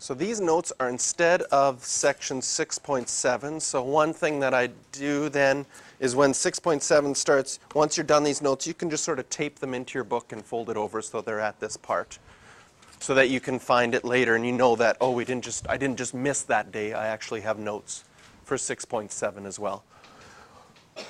So these notes are instead of section 6.7. So one thing that I do then is when 6.7 starts, once you're done these notes, you can just sort of tape them into your book and fold it over so they're at this part, so that you can find it later and you know that, oh, I didn't just miss that day. I actually have notes for 6.7 as well.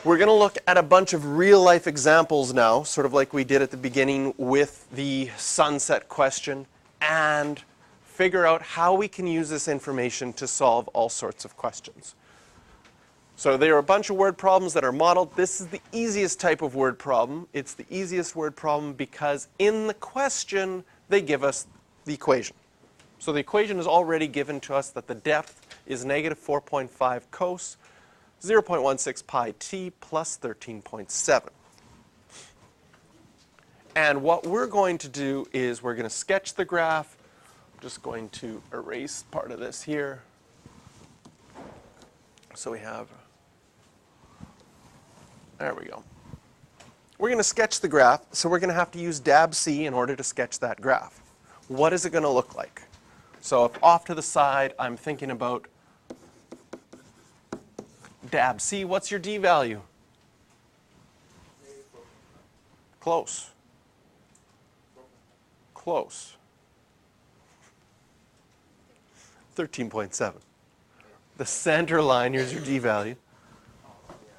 We're going to look at a bunch of real-life examples now, sort of like we did at the beginning with the sunset question, and figure out how we can use this information to solve all sorts of questions. So there are a bunch of word problems that are modeled. This is the easiest type of word problem. It's the easiest word problem because in the question, they give us the equation. So the equation is already given to us that the depth is negative 4.5 cos 0.16 pi t plus 13.7. And what we're going to do is we're going to sketch the graph. I'm just going to erase part of this here. So we have, there we go. We're going to sketch the graph, so we're going to have to use dab C in order to sketch that graph. What is it going to look like? So if off to the side, I'm thinking about dab C, what's your D value? Close. Close. 13.7. The center line, here's your D value.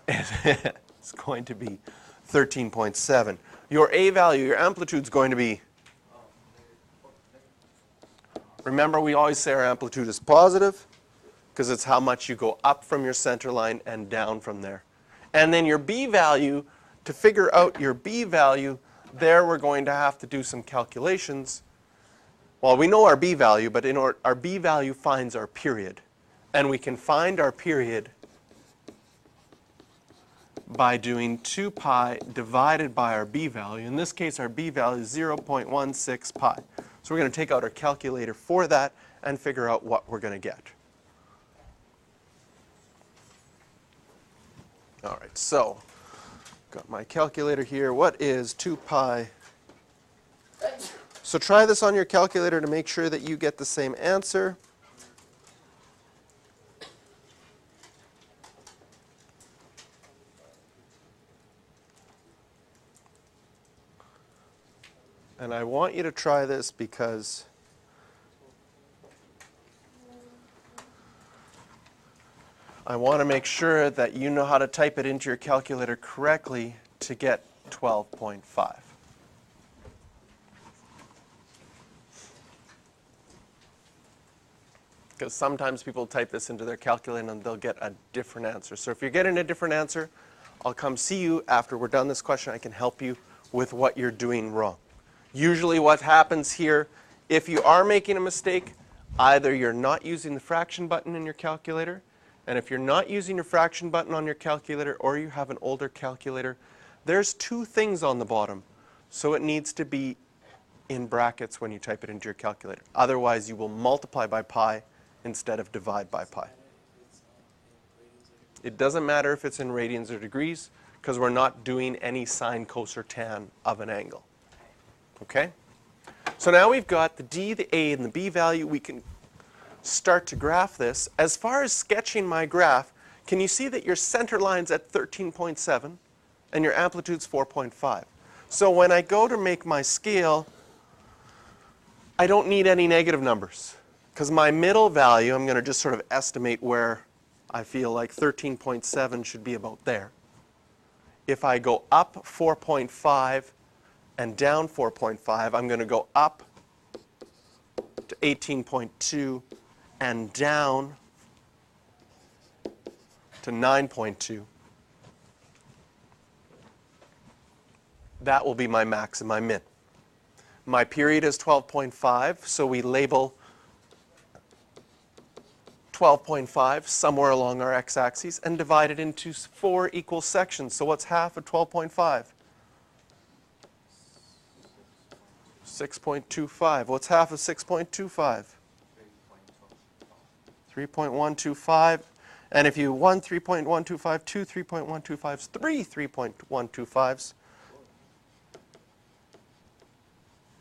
It's going to be 13.7. Your A value, your amplitude is going to be, remember we always say our amplitude is positive because it's how much you go up from your center line and down from there. And then your B value, to figure out your B value, there we're going to have to do some calculations. Well, we know our B value, but our B value finds our period. And we can find our period by doing 2 pi divided by our B value. In this case, our B value is 0.16 pi. So we're going to take out our calculator for that and figure out what we're going to get. All right, so got my calculator here. What is 2 pi? So try this on your calculator to make sure that you get the same answer. And I want you to try this because I want to make sure that you know how to type it into your calculator correctly to get 12.5. Because sometimes people type this into their calculator and they'll get a different answer. So if you're getting a different answer, I'll come see you after we're done this question. I can help you with what you're doing wrong. Usually what happens here, if you are making a mistake, either you're not using the fraction button in your calculator, and if you're not using your fraction button on your calculator or you have an older calculator, there's two things on the bottom. So it needs to be in brackets when you type it into your calculator. Otherwise, you will multiply by pi instead of divide by pi. It doesn't matter if it's in radians or degrees because we're not doing any sine, cos, or tan of an angle. Okay? So now we've got the D, the A, and the B value. We can start to graph this. As far as sketching my graph, can you see that your center line's at 13.7 and your amplitude's 4.5? So when I go to make my scale, I don't need any negative numbers because my middle value, I'm going to just sort of estimate where I feel like 13.7 should be about there. If I go up 4.5 and down 4.5, I'm going to go up to 18.2 and down to 9.2. That will be my max and my min. My period is 12.5, so we label 12.5 somewhere along our x-axis and divide it into 4 equal sections. So what's half of 12.5? 6.25. What's half of 6.25? 3.125. And if you 1 3.125, 2 3.125s, 3 3.125s,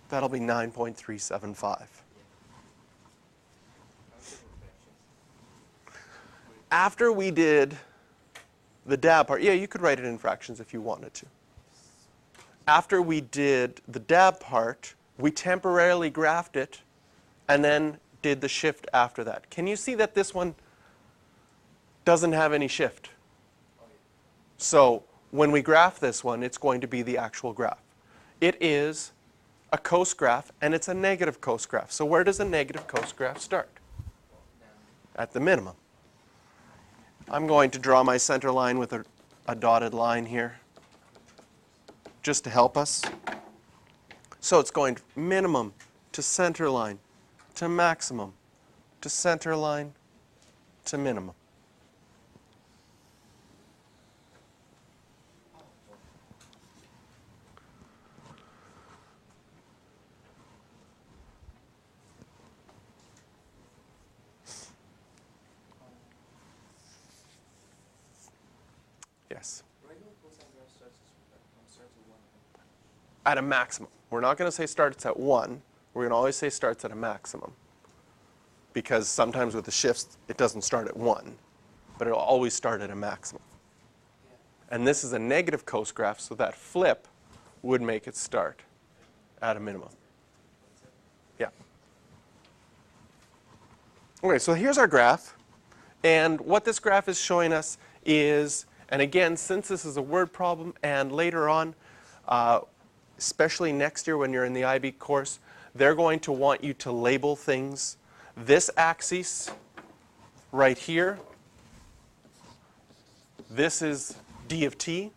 that'll be 9.375. after we did the dab part, yeah, you could write it in fractions if you wanted to. After we did the dab part, we temporarily graphed it and then did the shift after that. Can you see that this one doesn't have any shift? So when we graph this one, it's going to be the actual graph. It is a cos graph, and it's a negative cos graph. So where does a negative cos graph start? At the minimum. I'm going to draw my center line with a dotted line here, just to help us. So it's going minimum to center line to maximum to center line to minimum. Yes? At a maximum. We're not going to say starts at 1. We're going to always say starts at a maximum. Because sometimes with the shifts, it doesn't start at 1. But it'll always start at a maximum. And this is a negative cos graph, so that flip would make it start at a minimum. Yeah. Okay, so here's our graph. And what this graph is showing us is, and again, since this is a word problem, and later on, especially next year when you're in the IB course, they're going to want you to label things. This axis right here, this is d of t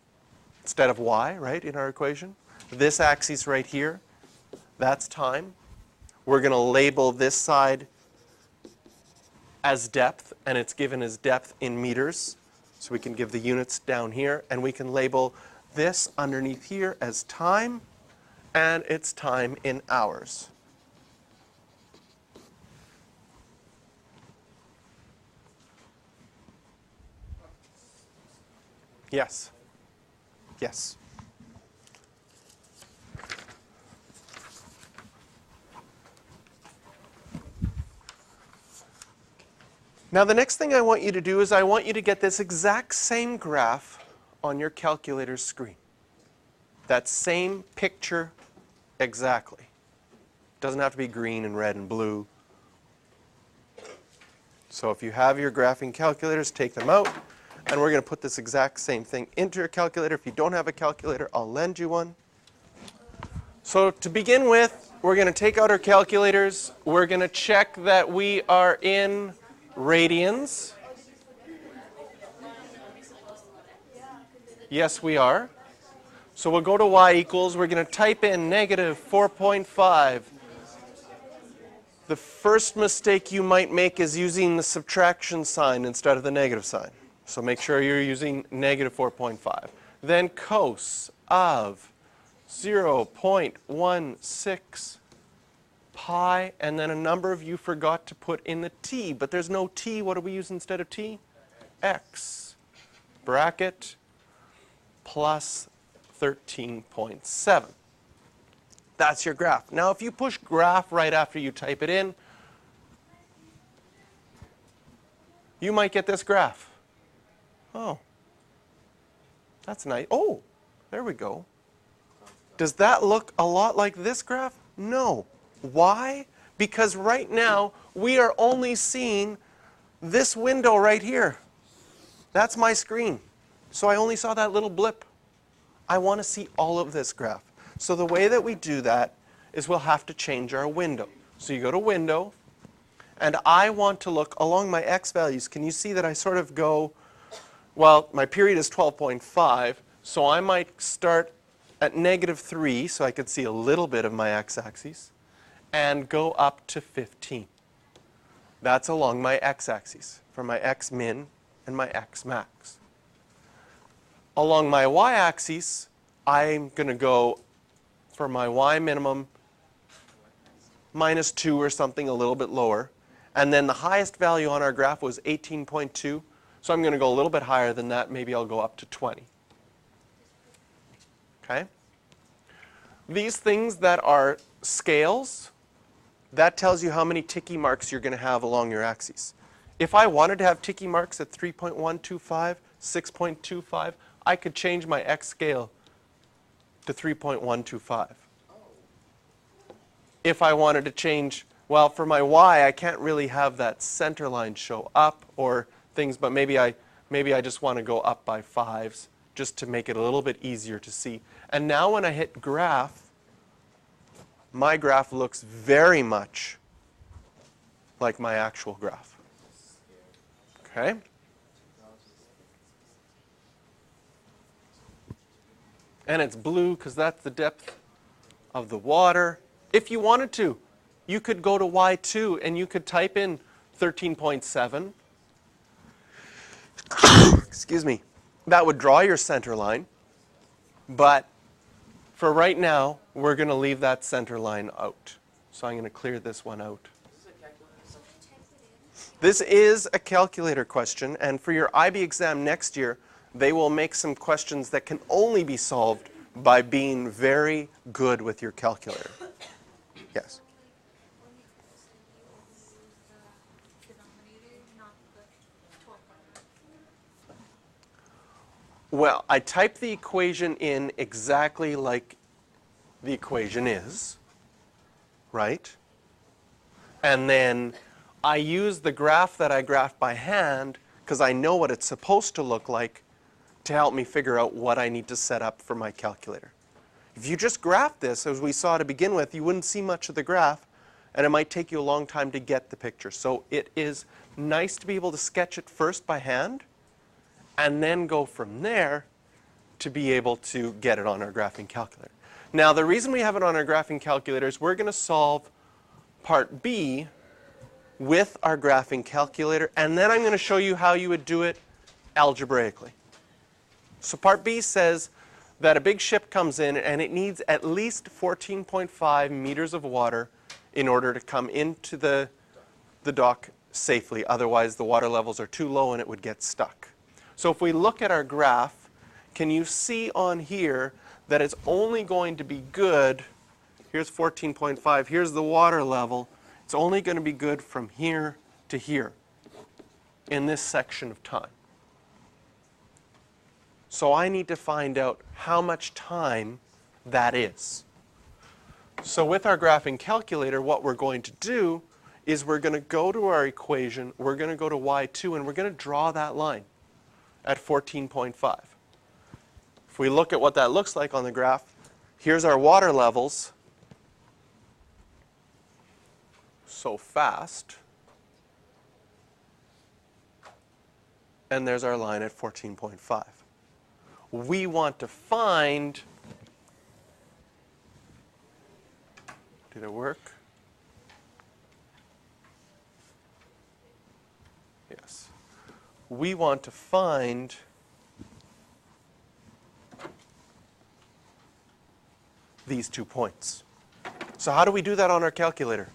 instead of y, right, in our equation. This axis right here, that's time. We're going to label this side as depth, and it's given as depth in meters. So we can give the units down here, and we can label this underneath here as time, and it's time in hours. Yes? Yes. Now the next thing I want you to do is I want you to get this exact same graph on your calculator's screen. That same picture exactly. Doesn't have to be green and red and blue. So if you have your graphing calculators, take them out, and we're going to put this exact same thing into your calculator. If you don't have a calculator, I'll lend you one. So to begin with, we're going to take out our calculators. We're going to check that we are in radians. Yes, we are. So we'll go to y equals. We're going to type in negative 4.5. The first mistake you might make is using the subtraction sign instead of the negative sign. So make sure you're using negative 4.5. Then cos of 0.16 pi, and then a number of you forgot to put in the t, but there's no t. What do we use instead of t? X, bracket, plus 13.7. That's your graph. Now if you push graph right after you type it in, you might get this graph. Oh, that's nice. Oh, there we go. Does that look a lot like this graph? No. Why? Because right now we are only seeing this window right here. That's my screen. So I only saw that little blip. I want to see all of this graph. So the way that we do that is we'll have to change our window. So you go to Window, and I want to look along my x values. Can you see that I sort of go, well, my period is 12.5, so I might start at -3, so I could see a little bit of my x-axis, and go up to 15. That's along my x-axis, for my x-min and my x-max. Along my y-axis, I'm going to go for my y-minimum -2 or something a little bit lower. And then the highest value on our graph was 18.2. So I'm going to go a little bit higher than that. Maybe I'll go up to 20. Okay? These things that are scales, that tells you how many ticky marks you're going to have along your axes. If I wanted to have ticky marks at 3.125, 6.25, I could change my x scale to 3.125. If I wanted to change, well, for my y, I can't really have that center line show up or things, but maybe I just want to go up by 5s just to make it a little bit easier to see. And now when I hit graph, my graph looks very much like my actual graph. Okay? And it's blue because that's the depth of the water. If you wanted to, you could go to y2 and you could type in 13.7. Excuse me. That would draw your center line. But for right now, we're going to leave that center line out. So I'm going to clear this one out. This is a calculator question, and for your IB exam next year, they will make some questions that can only be solved by being very good with your calculator. Yes? Well, I type the equation in exactly like the equation is, right? And then I use the graph that I graphed by hand because I know what it's supposed to look like to help me figure out what I need to set up for my calculator. If you just graph this, as we saw to begin with, you wouldn't see much of the graph, and it might take you a long time to get the picture. So it is nice to be able to sketch it first by hand, and then go from there to be able to get it on our graphing calculator. Now, the reason we have it on our graphing calculator is we're going to solve part B with our graphing calculator, and then I'm going to show you how you would do it algebraically. So part B says that a big ship comes in and it needs at least 14.5 meters of water in order to come into the dock safely. Otherwise, the water levels are too low and it would get stuck. So if we look at our graph, can you see on here that it's only going to be good, here's 14.5, here's the water level, it's only going to be good from here to here in this section of time. So I need to find out how much time that is. So with our graphing calculator, what we're going to do is we're going to go to our equation, we're going to go to y2, and we're going to draw that line at 14.5. If we look at what that looks like on the graph, here's our water levels. So fast. And there's our line at 14.5. We want to find, did it work? Yes. We want to find these 2 points. So how do we do that on our calculator?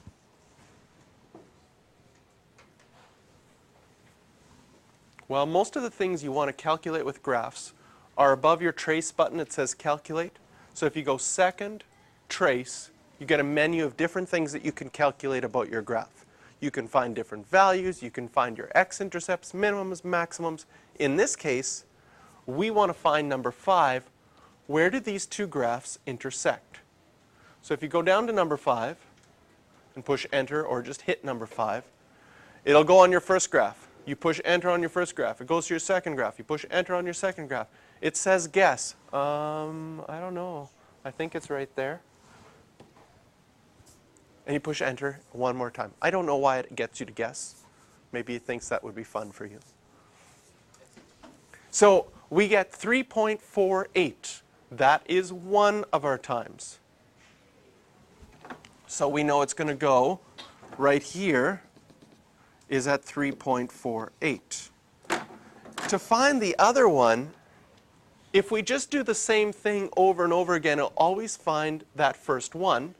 Well, most of the things you want to calculate with graphs are above your trace button. It says calculate. So if you go second, trace, you get a menu of different things that you can calculate about your graph. You can find different values. You can find your x-intercepts, minimums, maximums. In this case, we want to find number 5. Where do these two graphs intersect? So if you go down to number 5 and push enter or just hit number 5, it'll go on your first graph. You push enter on your first graph. It goes to your second graph. You push enter on your second graph. It says guess. I don't know. I think it's right there. And you push enter one more time. I don't know why it gets you to guess. Maybe it thinks that would be fun for you. So we get 3.48. That is one of our times. So we know it's going to go right here is at 3.48. To find the other one, if we just do the same thing over and over again, it'll always find that first one.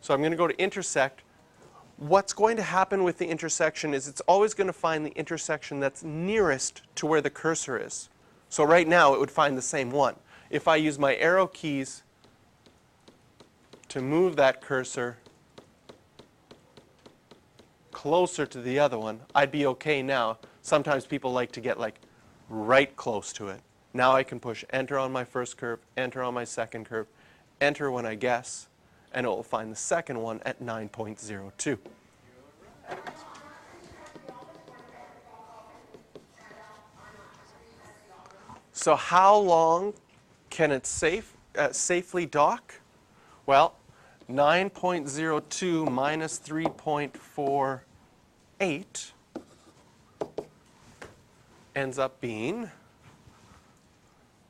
So I'm going to go to intersect. What's going to happen with the intersection is it's always going to find the intersection that's nearest to where the cursor is. So right now it would find the same one. If I use my arrow keys to move that cursor closer to the other one, I'd be okay now. Sometimes people like to get like right close to it. Now I can push enter on my first curve, enter on my second curve, enter when I guess, and it will find the second one at 9.02. So how long can it safely dock? Well, 9.02 minus 3.48 ends up being,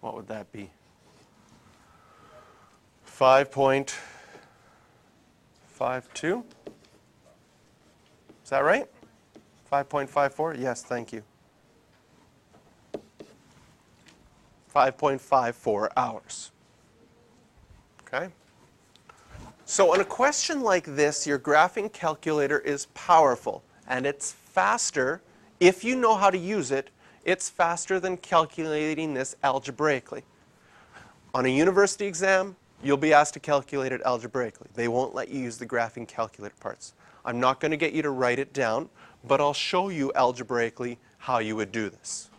what would that be? 5.52? Is that right? 5.54? Yes, thank you. 5.54 hours. Okay? So in a question like this, your graphing calculator is powerful, and it's faster. If you know how to use it, it's faster than calculating this algebraically. On a university exam, you'll be asked to calculate it algebraically. They won't let you use the graphing calculator parts. I'm not going to get you to write it down, but I'll show you algebraically how you would do this.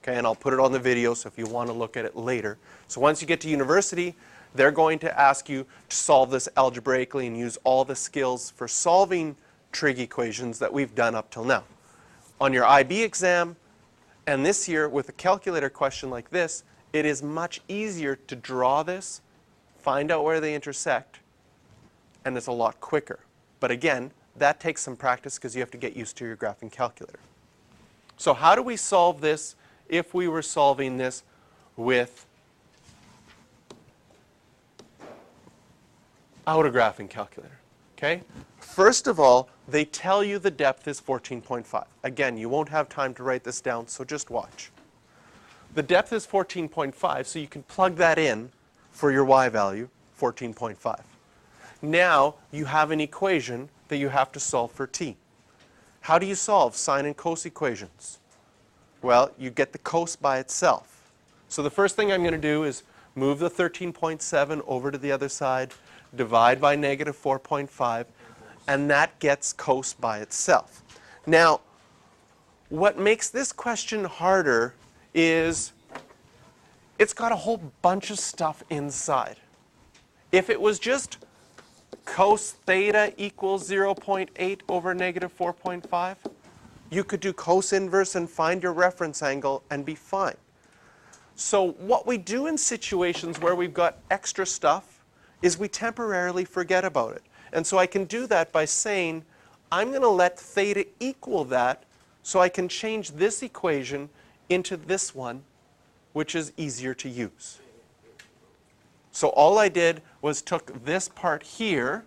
Okay, and I'll put it on the video so if you want to look at it later. So once you get to university, they're going to ask you to solve this algebraically and use all the skills for solving trig equations that we've done up till now. On your IB exam, and this year with a calculator question like this, it is much easier to draw this, find out where they intersect, and it's a lot quicker. But again, that takes some practice because you have to get used to your graphing calculator. So how do we solve this if we were solving this with out a graphing calculator? Okay? First of all, they tell you the depth is 14.5. Again, you won't have time to write this down, so just watch. The depth is 14.5, so you can plug that in for your y value, 14.5. Now you have an equation that you have to solve for t. How do you solve sine and cos equations? Well, you get the cos by itself. So the first thing I'm going to do is move the 13.7 over to the other side, divide by negative 4.5, and that gets cos by itself. Now, what makes this question harder is it's got a whole bunch of stuff inside. If it was just cos theta equals 0.8 over negative 4.5, you could do cos inverse and find your reference angle and be fine. So what we do in situations where we've got extra stuff is we temporarily forget about it. And so I can do that by saying, I'm going to let theta equal that so I can change this equation into this one, which is easier to use. So all I did was took this part here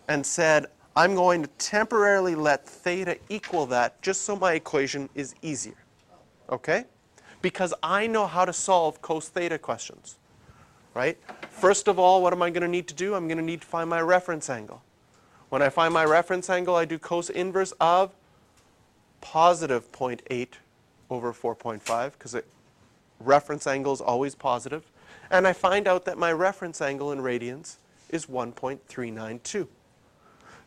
and said, I'm going to temporarily let theta equal that just so my equation is easier. Okay? Because I know how to solve cos theta questions. Right? First of all, what am I going to need to do? I'm going to need to find my reference angle. When I find my reference angle, I do cos inverse of positive 0.8 over 4.5, because reference angle is always positive. And I find out that my reference angle in radians is 1.392.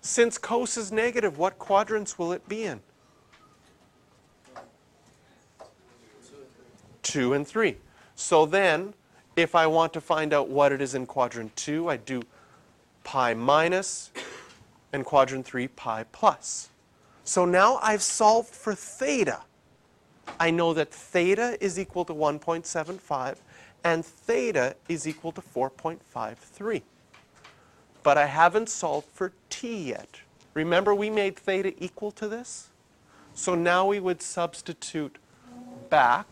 Since cos is negative, what quadrants will it be in? 2 and 3. So then, if I want to find out what it is in quadrant 2, I do pi minus, and quadrant 3, pi plus. So now I've solved for theta. I know that theta is equal to 1.75, and theta is equal to 4.53. But I haven't solved for t yet. Remember, we made theta equal to this? So now we would substitute back.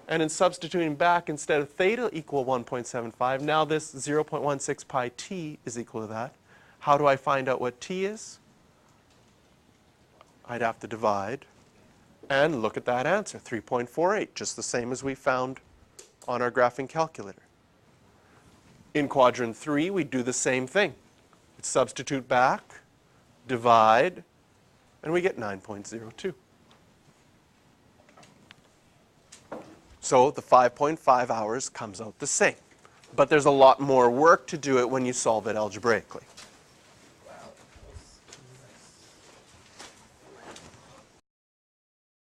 And in substituting back, instead of theta equal 1.75, now this 0.16 pi t is equal to that. How do I find out what t is? I'd have to divide and look at that answer, 3.48, just the same as we found on our graphing calculator. In quadrant 3, we do the same thing. We'd substitute back, divide, and we get 9.02. So the 5.5 hours comes out the same. But there's a lot more work to do it when you solve it algebraically.